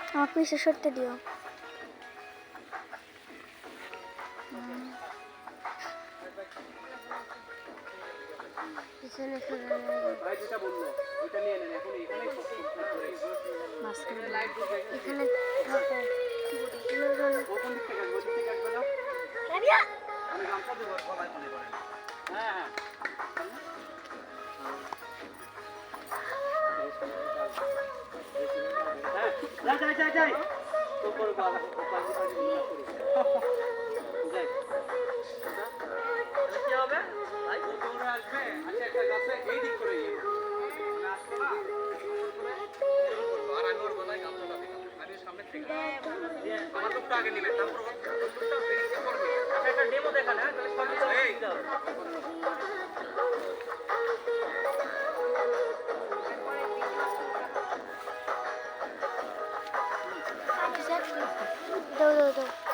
আমাকে পিছে সরতে দিও। পিছনে সরে ভাই যেটা বললো ওইটা নিয়ে নেন এখন এখানেই এখানে কোন দিক থেকে আসবে ওই দিক থেকে আসবে না আমি গামছা দেবো সবাই মনে করেন হ্যাঁ হ্যাঁ যাই যাই যাই যাই তো করে বাবা পাজি পাজি যাই কি হবে ভাই তোমরা আসবে আচ্ছা একটা গাছে এই দিক করে ইয়ে না আসবে না আর আমি ওর গলায় গামছাটা দিলাম আমি সামনে থেকে আমার লোকটা আগে নিবে তারপর লোকটা বেরিয়ে পড়বে আপনি একটা ডেমো দেখান হ্যাঁ তাহলে সব কিছু এই দাও দাও দাও দাও।